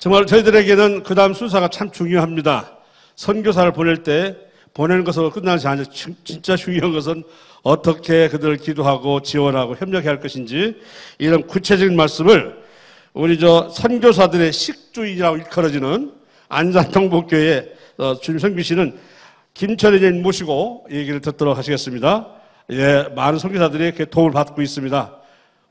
정말 저희들에게는 그 다음 순서가 참 중요합니다. 선교사를 보낼 때 보내는 것으로 끝나지 않아요. 진짜 중요한 것은 어떻게 그들을 기도하고 지원하고 협력해야 할 것인지 이런 구체적인 말씀을 우리 선교사들의 식주인이라고 일컬어지는 안산동복교회 주임 선교시는 김철희 님 모시고 얘기를 듣도록 하시겠습니다. 예, 많은 선교사들이 도움을 받고 있습니다.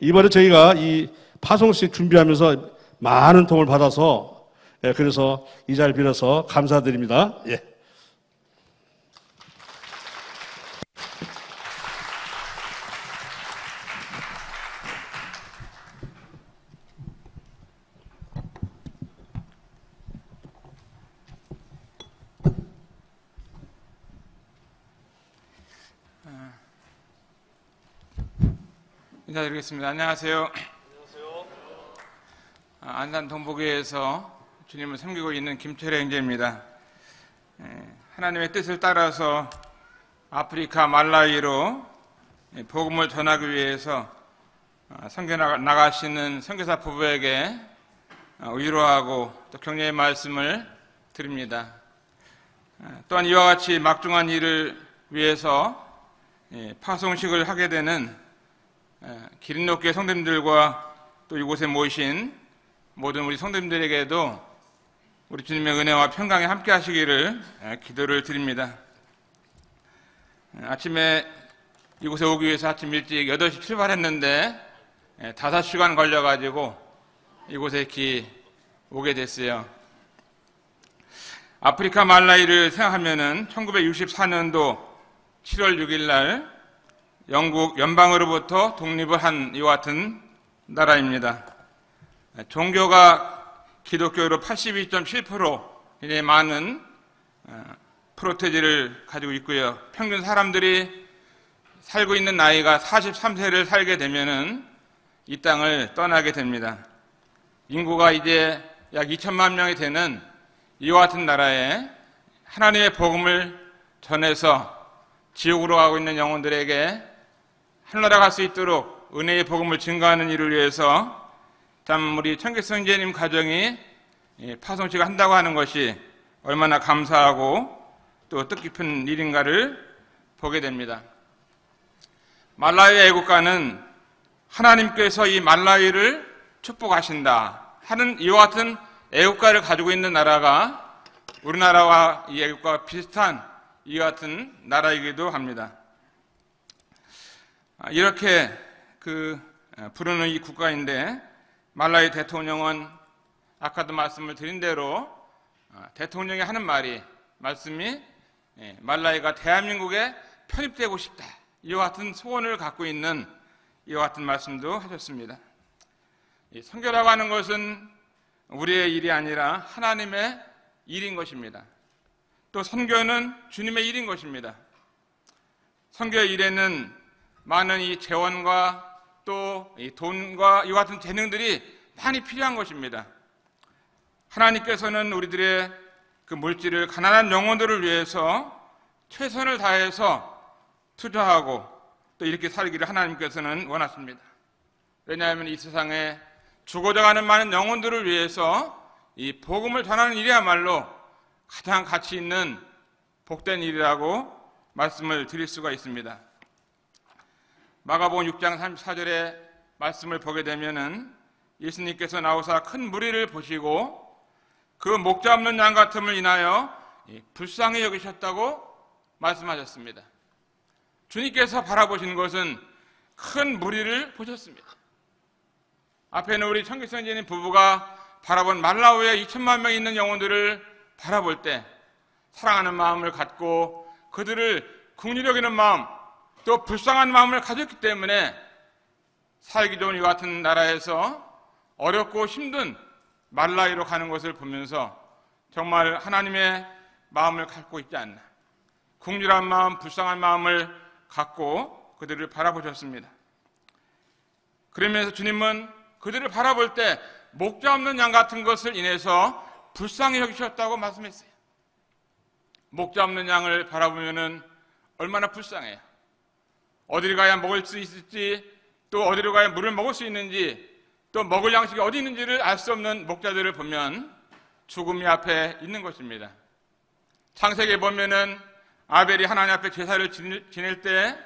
이번에 저희가 이 파송식 준비하면서 많은 도움을 받아서 그래서 이 자리를 빌어서 감사드립니다. 예. 인사드리겠습니다. 안녕하세요. 안산 동복교회에서 주님을 섬기고 있는 김철혜 형제입니다. 하나님의 뜻을 따라서 아프리카 말라위로 복음을 전하기 위해서 선교 나가시는 선교사 부부에게 위로하고 또 격려의 말씀을 드립니다. 또한 이와 같이 막중한 일을 위해서 파송식을 하게 되는 기린노교회 성도님들과 또 이곳에 모이신 모든 우리 성도님들에게도 우리 주님의 은혜와 평강에 함께 하시기를 기도를 드립니다. 아침에 이곳에 오기 위해서 아침 일찍 8시 출발했는데 5시간 걸려가지고 이곳에 이렇게 오게 됐어요. 아프리카 말라위를 생각하면은 1964년도 7월 6일 날 영국 연방으로부터 독립을 한 이와 같은 나라입니다. 종교가 기독교로 82.7% 굉장히 많은 프로테지를 가지고 있고요. 평균 사람들이 살고 있는 나이가 43세를 살게 되면은 이 땅을 떠나게 됩니다. 인구가 이제 약 2천만 명이 되는 이와 같은 나라에 하나님의 복음을 전해서 지옥으로 가고 있는 영혼들에게 하늘나라 갈 수 있도록 은혜의 복음을 증거하는 일을 위해서 참 우리 청계천 형제님 가정이 파송식을 한다고 하는 것이 얼마나 감사하고 또 뜻깊은 일인가를 보게 됩니다. 말라위 애국가는 하나님께서 이 말라위를 축복하신다 하는 이와 같은 애국가를 가지고 있는 나라가 우리나라와 이 애국가가 비슷한 이와 같은 나라이기도 합니다. 이렇게 부르는 이 국가인데 말라위 대통령은 아까도 말씀을 드린 대로 대통령이 하는 말씀이 말라위가 대한민국에 편입되고 싶다 이와 같은 소원을 갖고 있는 이와 같은 말씀도 하셨습니다. 선교라고 하는 것은 우리의 일이 아니라 하나님의 일인 것입니다. 또 선교는 주님의 일인 것입니다. 선교의 일에는 많은 이 재원과 또 이 돈과 이와 같은 재능들이 많이 필요한 것입니다. 하나님께서는 우리들의 그 물질을 가난한 영혼들을 위해서 최선을 다해서 투자하고 또 이렇게 살기를 하나님께서는 원하십니다. 왜냐하면 이 세상에 죽어져 가는 많은 영혼들을 위해서 이 복음을 전하는 일이야말로 가장 가치 있는 복된 일이라고 말씀을 드릴 수가 있습니다. 마가복음 6장 34절의 말씀을 보게 되면은 예수님께서 나오사 큰 무리를 보시고 그 목자 없는 양 같음을 인하여 불쌍히 여기셨다고 말씀하셨습니다. 주님께서 바라보신 것은 큰 무리를 보셨습니다. 앞에는 우리 청계천 형제님 부부가 바라본 말라위에 2천만 명이 있는 영혼들을 바라볼 때 사랑하는 마음을 갖고 그들을 긍휼히 여기는 마음 또 불쌍한 마음을 가졌기 때문에 살기 좋은 이 같은 나라에서 어렵고 힘든 말라위로 가는 것을 보면서 정말 하나님의 마음을 갖고 있지 않나, 긍휼한 마음, 불쌍한 마음을 갖고 그들을 바라보셨습니다. 그러면서 주님은 그들을 바라볼 때 목자 없는 양 같은 것을 인해서 불쌍히 여기셨다고 말씀했어요. 목자 없는 양을 바라보면은 얼마나 불쌍해요. 어디를 가야 먹을 수 있을지, 또 어디로 가야 물을 먹을 수 있는지, 또 먹을 양식이 어디 있는지를 알 수 없는 목자들을 보면 죽음이 앞에 있는 것입니다. 창세기에 보면은 아벨이 하나님 앞에 제사를 지낼 때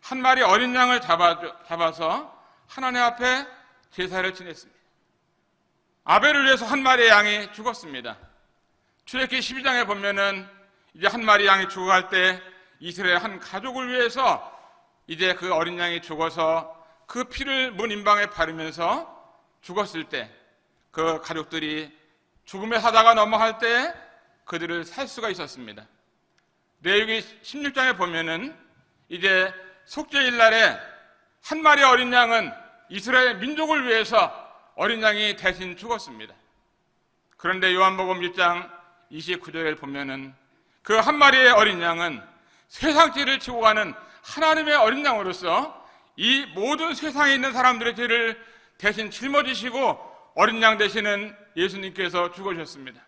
한 마리 어린 양을 잡아서 하나님 앞에 제사를 지냈습니다. 아벨을 위해서 한 마리의 양이 죽었습니다. 출애굽기 12장에 보면은 이제 한 마리 양이 죽어갈 때 이스라엘 한 가족을 위해서 이제 그 어린 양이 죽어서 그 피를 문 임방에 바르면서 죽었을 때 그 가족들이 죽음의 사자가 넘어갈 때 그들을 살 수가 있었습니다. 레위기 16장에 보면은 이제 속죄일 날에 한 마리 어린 양은 이스라엘 민족을 위해서 어린 양이 대신 죽었습니다. 그런데 요한복음 1장 29절에 보면은 그 한 마리의 어린 양은 세상 죄를 지고 가는 하나님의 어린 양으로서 이 모든 세상에 있는 사람들의 죄를 대신 짊어지시고 어린 양 되시는 예수님께서 죽으셨습니다.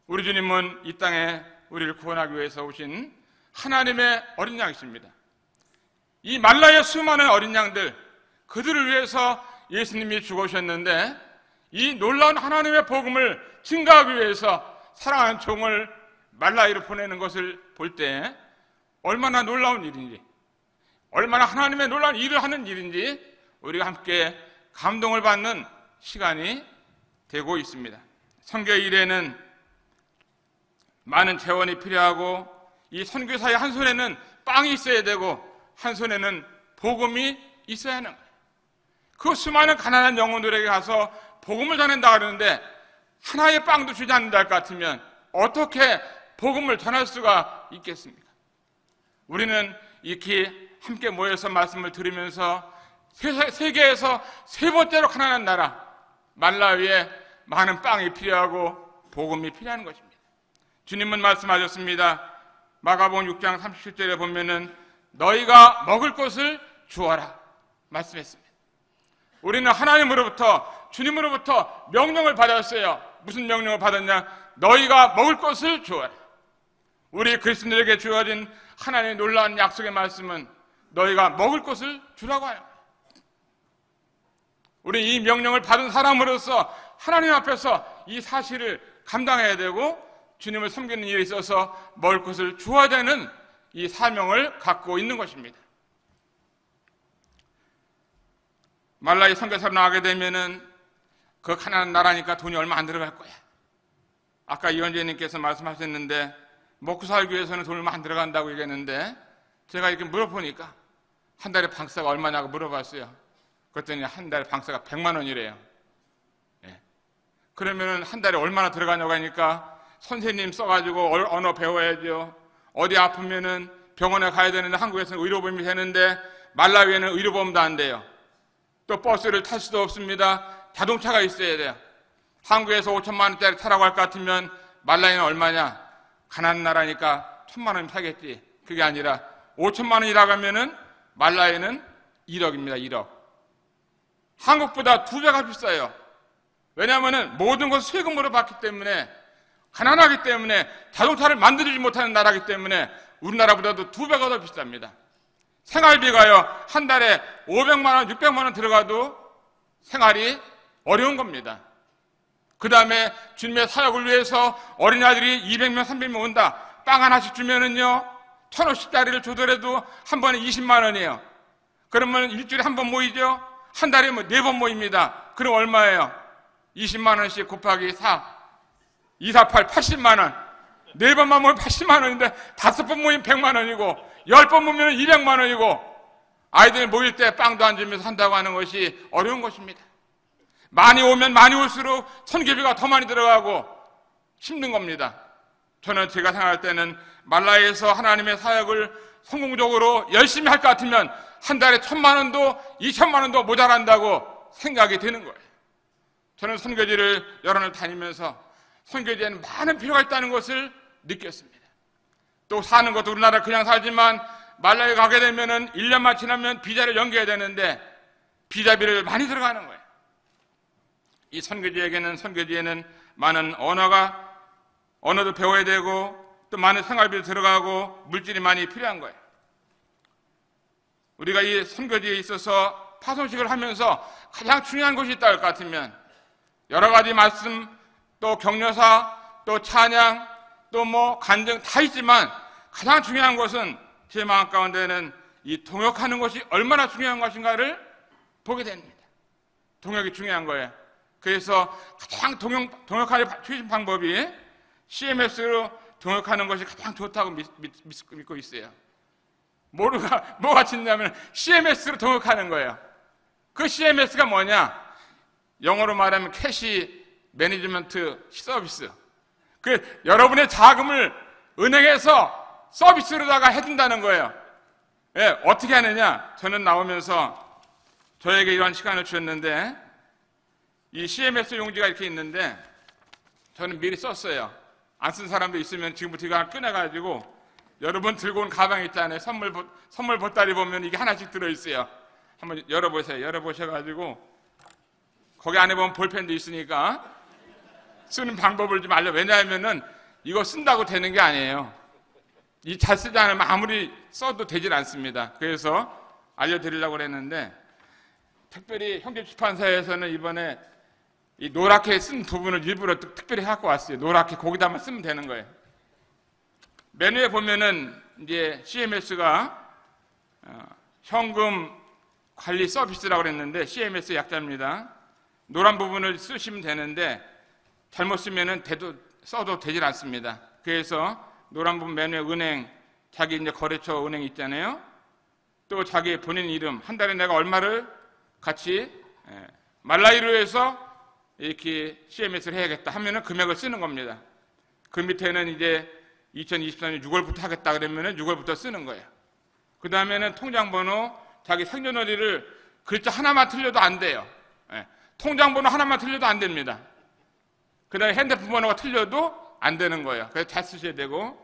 우리 주님은 이 땅에 우리를 구원하기 위해서 오신 하나님의 어린 양이십니다. 이 말라의 수많은 어린 양들, 그들을 위해서 예수님이 죽으셨는데 이 놀라운 하나님의 복음을 증가하기 위해서 사랑하는 종을 말라이로 보내는 것을 볼 때 얼마나 놀라운 일인지, 얼마나 하나님의 놀라운 일을 하는 일인지 우리가 함께 감동을 받는 시간이 되고 있습니다. 선교 일에는 많은 재원이 필요하고 이 선교사의 한 손에는 빵이 있어야 되고 한 손에는 복음이 있어야 하는 거예요. 그 수많은 가난한 영혼들에게 가서 복음을 전한다 그러는데 하나의 빵도 주지 않는다 할 것 같으면 어떻게 복음을 전할 수가 있겠습니까? 우리는 이렇게 함께 모여서 말씀을 들으면서 세계에서 세 번째로 가난한 나라 말라위에 많은 빵이 필요하고 복음이 필요한 것입니다. 주님은 말씀하셨습니다. 마가복음 6장 37절에 보면은 너희가 먹을 것을 주어라 말씀했습니다. 우리는 하나님으로부터 주님으로부터 명령을 받았어요. 무슨 명령을 받았냐? 너희가 먹을 것을 주어라. 우리 그리스도인들에게 주어진 하나님의 놀라운 약속의 말씀은 너희가 먹을 것을 주라고 하요. 우리 이 명령을 받은 사람으로서 하나님 앞에서 이 사실을 감당해야 되고 주님을 섬기는 일에 있어서 먹을 것을 주어야 되는 이 사명을 갖고 있는 것입니다. 말라이 선교사로 나가게 되면은 그 가난한 나라니까 돈이 얼마 안 들어갈 거야. 아까 이원재님께서 말씀하셨는데 먹고 살기 위해서는 돈이 얼마 안 들어간다고 얘기했는데 제가 이렇게 물어보니까 한 달에 방사가 얼마냐고 물어봤어요. 그랬더니 한 달에 방사가 100만 원이래요. 예. 그러면은 한 달에 얼마나 들어가냐고 하니까 선생님 써가지고 언어 배워야죠. 어디 아프면은 병원에 가야 되는데 한국에서는 의료보험이 되는데 말라위에는 의료보험도 안 돼요. 또 버스를 탈 수도 없습니다. 자동차가 있어야 돼요. 한국에서 5천만 원짜리 타라고 할 것 같으면 말라위는 얼마냐? 가난한 나라니까 1,000만 원이면 타겠지. 그게 아니라 5천만 원이라고 하면은 말라위는 1억입니다. 1억. 한국보다 2배가 비싸요. 왜냐하면은 모든 것을 세금으로 받기 때문에 가난하기 때문에 자동차를 만들지 못하는 나라이기 때문에 우리나라보다도 2배가 더 비쌉니다. 생활비가요 한 달에 500만 원, 600만 원 들어가도 생활이 어려운 겁니다. 그 다음에 주님의 사역을 위해서 어린아이들이 200명, 300명 온다. 빵 하나씩 주면은요 1,000원씩짜리를 주더라도 한 번에 20만 원이에요. 그러면 일주일에 한 번 모이죠. 한 달에 4번 모입니다. 그럼 얼마예요? 20만 원씩 곱하기 4, 2, 4, 8, 80만 원. 4번만 모이면 80만 원인데 5번 모이면 100만 원이고 10번 모이면 200만 원이고 아이들 모일 때 빵도 안 주면서 한다고 하는 것이 어려운 것입니다. 많이 오면 많이 올수록 선교비가 더 많이 들어가고 힘든 겁니다. 저는 제가 생각할 때는 말라위에서 하나님의 사역을 성공적으로 열심히 할 것 같으면 한 달에 1,000만 원도 2,000만 원도 모자란다고 생각이 드는 거예요. 저는 선교지를 여러 날 다니면서 선교지에는 많은 필요가 있다는 것을 느꼈습니다. 또 사는 것도 우리나라 그냥 살지만 말라위 가게 되면은 1년만 지나면 비자를 연기해야 되는데 비자비를 많이 들어가는 거예요. 이 선교지에는 많은 언어도 배워야 되고 또 많은 생활비도 들어가고 물질이 많이 필요한 거예요. 우리가 이 선교지에 있어서 파송식을 하면서 가장 중요한 것이 있다 할 것 같으면 여러 가지 말씀 또 격려사, 또 찬양, 또 뭐 간증 다 있지만 가장 중요한 것은 제 마음 가운데는 이 동역하는 것이 얼마나 중요한 것인가를 보게 됩니다. 동역이 중요한 거예요. 그래서 가장 동역하는 최신 방법이 CMS로 동역하는 것이 가장 좋다고 믿고 있어요. 뭐가 좋냐면 CMS로 동역하는 거예요. 그 CMS가 뭐냐? 영어로 말하면 캐시 매니지먼트 서비스. 그 여러분의 자금을 은행에서 서비스로다가 해준다는 거예요. 예, 어떻게 하느냐? 저는 나오면서 저에게 이런 시간을 주셨는데 이 CMS 용지가 이렇게 있는데 저는 미리 썼어요. 안 쓴 사람도 있으면 지금부터 이거 하나 꺼내가지고 여러분 들고 온 가방 있잖아요. 선물 보따리 보면 이게 하나씩 들어있어요. 한번 열어보세요. 열어보셔가지고 거기 안에 보면 볼펜도 있으니까 쓰는 방법을 좀 왜냐하면은 이거 쓴다고 되는 게 아니에요. 이 잘 쓰지 않으면 아무리 써도 되질 않습니다. 그래서 알려드리려고 그랬는데 특별히 형제출판사에서는 이번에 이 노랗게 쓴 부분을 일부러 특별히 갖고 왔어요. 노랗게 거기다만 쓰면 되는 거예요. 메뉴에 보면은 이제 CMS가 현금 관리 서비스라고 그랬는데 CMS 약자입니다. 노란 부분을 쓰시면 되는데 잘못 쓰면은 써도 되질 않습니다. 그래서 노란 부분 메뉴에 은행, 자기 이제 거래처 은행 있잖아요. 또 자기 본인 이름, 한 달에 내가 얼마를 같이 말라이로 해서 이렇게 CMS를 해야겠다 하면은 금액을 쓰는 겁니다. 그 밑에는 이제 2024년 6월부터 하겠다 그러면은 6월부터 쓰는 거예요. 그 다음에는 통장번호, 자기 생년월일을 글자 하나만 틀려도 안 돼요. 통장번호 하나만 틀려도 안 됩니다. 그 다음에 핸드폰 번호가 틀려도 안 되는 거예요. 그래서 잘 쓰셔야 되고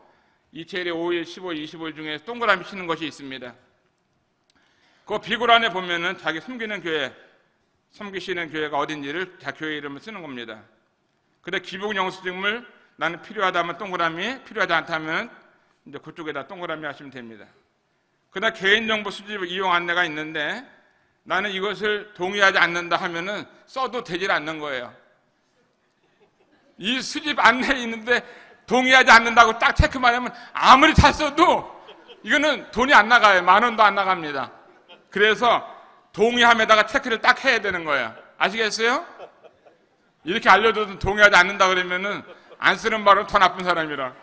20일에 5일, 15일, 25일 중에 동그라미 치는 것이 있습니다. 그 비굴 안에 보면은 자기 섬기시는 교회가 어딘지를 자 교회 이름을 쓰는 겁니다. 그 다음에 기복 영수증을 나는 필요하다면 동그라미, 필요하지 않다면 이제 그쪽에다 동그라미 하시면 됩니다. 그 다음에 개인정보 수집 이용 안내가 있는데 나는 이것을 동의하지 않는다 하면은 써도 되질 않는 거예요. 이 수집 안내에 있는데 동의하지 않는다고 딱 체크만 하면 아무리 잘 써도 이거는 돈이 안 나가요. 10,000원도 안 나갑니다. 그래서 동의함에다가 체크를 딱 해야 되는 거예요. 아시겠어요? 이렇게 알려줘도 동의하지 않는다 그러면은 안 쓰는 바로 더 나쁜 사람이라.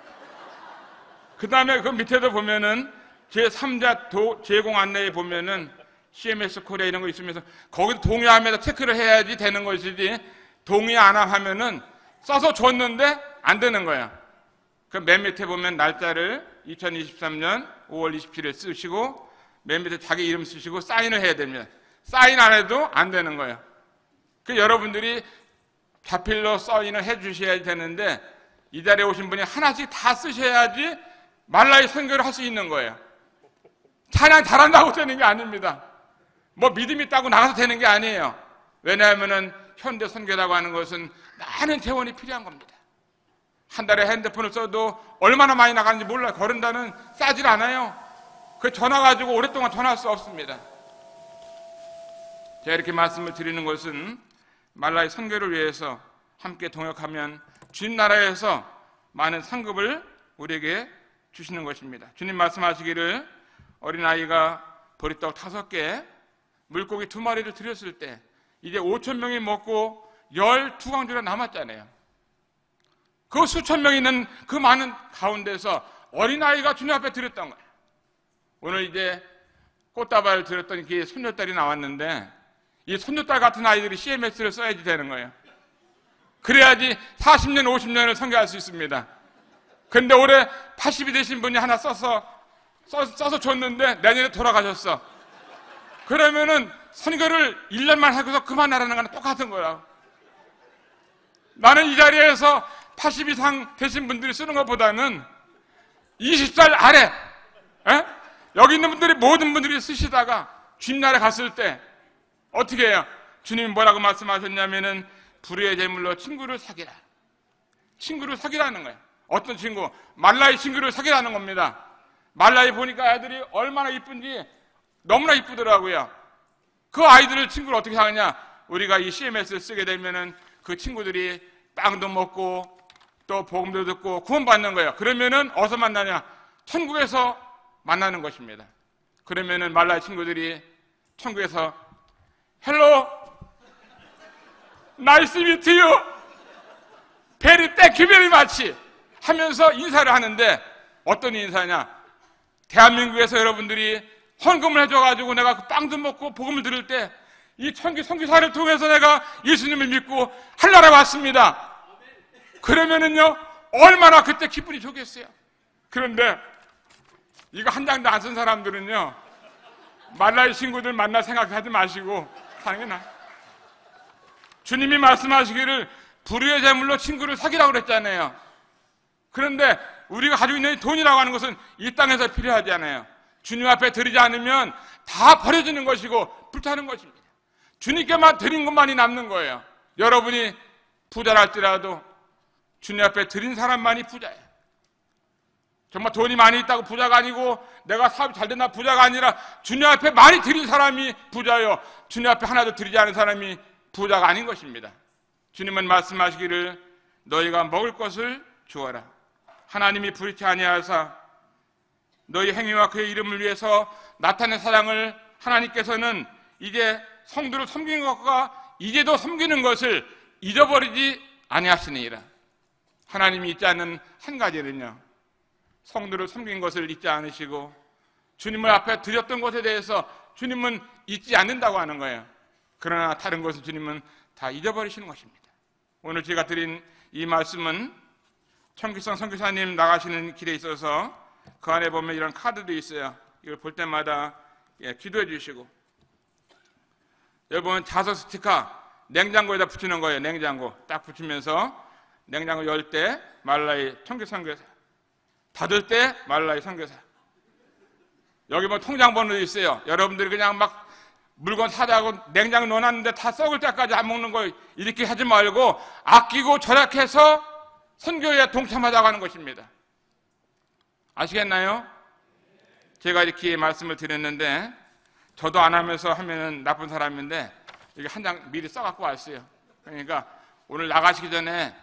그 다음에 그 밑에도 보면은 제3자 제공 안내에 보면은 CMS 코리아 이런 거 있으면서 거기서 동의함에다 체크를 해야지 되는 것이지 동의 안 하면은 써서 줬는데 안 되는 거야. 그 맨 밑에 보면 날짜를 2023년 5월 27일 쓰시고 맨 밑에 자기 이름 쓰시고 사인을 해야 됩니다. 사인 안 해도 안 되는 거예요. 그 여러분들이 자필로 사인을 해 주셔야 되는데 이 자리에 오신 분이 하나씩 다 쓰셔야지 말라이 선교를 할 수 있는 거예요. 찬양 잘한다고 되는 게 아닙니다. 뭐 믿음 있다고 나가서 되는 게 아니에요. 왜냐하면은 현대 선교라고 하는 것은 많은 재원이 필요한 겁니다. 한 달에 핸드폰을 써도 얼마나 많이 나가는지 몰라요. 거른다는 싸질 않아요. 그 전화 가지고 오랫동안 전화할 수 없습니다. 제가 이렇게 말씀을 드리는 것은 말라이 선교를 위해서 함께 동역하면 주님 나라에서 많은 상급을 우리에게 주시는 것입니다. 주님 말씀하시기를 어린아이가 보리떡 5개, 물고기 2마리를 드렸을 때 이제 5,000명이 먹고 12광주가 남았잖아요. 그 수천 명이 있는 그 많은 가운데서 어린아이가 주님 앞에 드렸던 거예요. 오늘 이제 꽃다발 드렸더니 이게 손녀딸이 나왔는데 이 손녀딸 같은 아이들이 CMS를 써야지 되는 거예요. 그래야지 40년, 50년을 선교할 수 있습니다. 근데 올해 80이 되신 분이 하나 써서 줬는데 내년에 돌아가셨어. 그러면은 선교를 1년만 하고서 그만하라는 거랑 똑같은 거야. 나는 이 자리에서 80 이상 되신 분들이 쓰는 것보다는 20살 아래, 여기 있는 분들이 모든 분들이 쓰시다가 주님 나라에 갔을 때 어떻게 해요? 주님이 뭐라고 말씀하셨냐면은 불의의 제물로 친구를 사귀라. 친구를 사귀라는 거예요. 어떤 친구? 말라이 친구를 사귀라는 겁니다. 말라이 보니까 아이들이 얼마나 이쁜지 너무나 이쁘더라고요. 그 아이들을 친구를 어떻게 하느냐? 우리가 이 CMS를 쓰게 되면은 그 친구들이 빵도 먹고 또 복음도 듣고 구원받는 거예요. 그러면은 어디서 만나냐? 천국에서 만나는 것입니다. 그러면은 말라의 친구들이 천국에서 헬로 나이스 미트 유 베리 땡큐 베리 마치 하면서 인사를 하는데 어떤 인사냐? 대한민국에서 여러분들이 헌금을 해줘가지고 내가 그 빵도 먹고 복음을 들을 때 이 선교사를 통해서 내가 예수님을 믿고 한나라에 왔습니다. 그러면은요 얼마나 그때 기분이 좋겠어요. 그런데 이거 한 장도 안 쓴 사람들은요 말라의 친구들 만나 생각하지 마시고 사는 게 나아요. 주님이 말씀하시기를 불의의 제물로 친구를 사귀라고 그랬잖아요. 그런데 우리가 가지고 있는 돈이라고 하는 것은 이 땅에서 필요하지 않아요. 주님 앞에 드리지 않으면 다 버려지는 것이고 불타는 것입니다. 주님께만 드린 것만이 남는 거예요. 여러분이 부자랄지라도 주님 앞에 드린 사람만이 부자예요. 정말 돈이 많이 있다고 부자가 아니고 내가 사업이 잘 된다 부자가 아니라 주님 앞에 많이 드린 사람이 부자요. 주님 앞에 하나도 드리지 않은 사람이 부자가 아닌 것입니다. 주님은 말씀하시기를 너희가 먹을 것을 주어라. 하나님이 불의치 아니하사 너희 행위와 그의 이름을 위해서 나타낸 사랑을 하나님께서는 이제 성도를 섬기는 것과 이제도 섬기는 것을 잊어버리지 아니하시니이다. 하나님이 잊지 않는 한 가지는요 성도를 섬긴 것을 잊지 않으시고 주님을 앞에 드렸던 것에 대해서 주님은 잊지 않는다고 하는 거예요. 그러나 다른 것을 주님은 다 잊어버리시는 것입니다. 오늘 제가 드린 이 말씀은 청기성 선교사님 나가시는 길에 있어서 그 안에 보면 이런 카드도 있어요. 이걸 볼 때마다 기도해 주시고 여러분 자서 스티커 냉장고에다 붙이는 거예요. 냉장고 딱 붙이면서 냉장고 열 때 말라의 청기 선교사 닫을 때 말라의 선교사 여기 뭐 통장 번호도 있어요. 여러분들이 그냥 막 물건 사자고 냉장고 넣어놨는데 다 썩을 때까지 안 먹는 거 이렇게 하지 말고 아끼고 절약해서 선교에 동참하자고 하는 것입니다. 아시겠나요? 제가 이렇게 말씀을 드렸는데 저도 안 하면서 하면은 나쁜 사람인데 이게 한 장 미리 써갖고 왔어요. 그러니까 오늘 나가시기 전에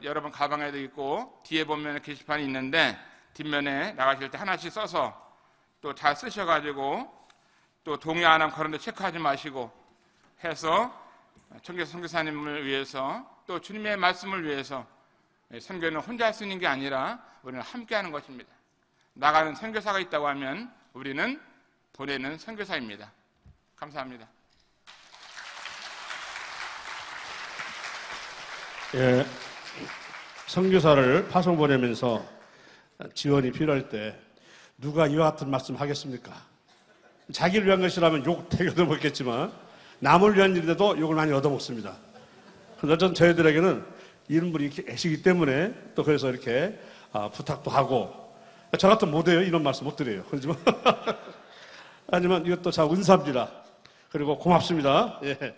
여러분 가방에도 있고 뒤에 보면 게시판이 있는데 뒷면에 나가실 때 하나씩 써서 또 잘 쓰셔가지고 또 동의 안 하면 그런 데 체크하지 마시고 해서 청교사 선교사님을 위해서 또 주님의 말씀을 위해서 선교는 혼자 할 수 있는 게 아니라 우리는 함께 하는 것입니다. 나가는 선교사가 있다고 하면 우리는 보내는 선교사입니다. 감사합니다. 예, 선교사를 파송 보내면서 지원이 필요할 때 누가 이와 같은 말씀 하겠습니까? 자기를 위한 것이라면 욕 되게 얻어먹겠지만 남을 위한 일인데도 욕을 많이 얻어먹습니다. 그래서 저희들에게는 이런 분이 이렇게 계시기 때문에 또 그래서 이렇게 부탁도 하고 저 같은 못해요. 이런 말씀 못 드려요. 하지만 이것도 참 은사입니다. 그리고 고맙습니다. 예.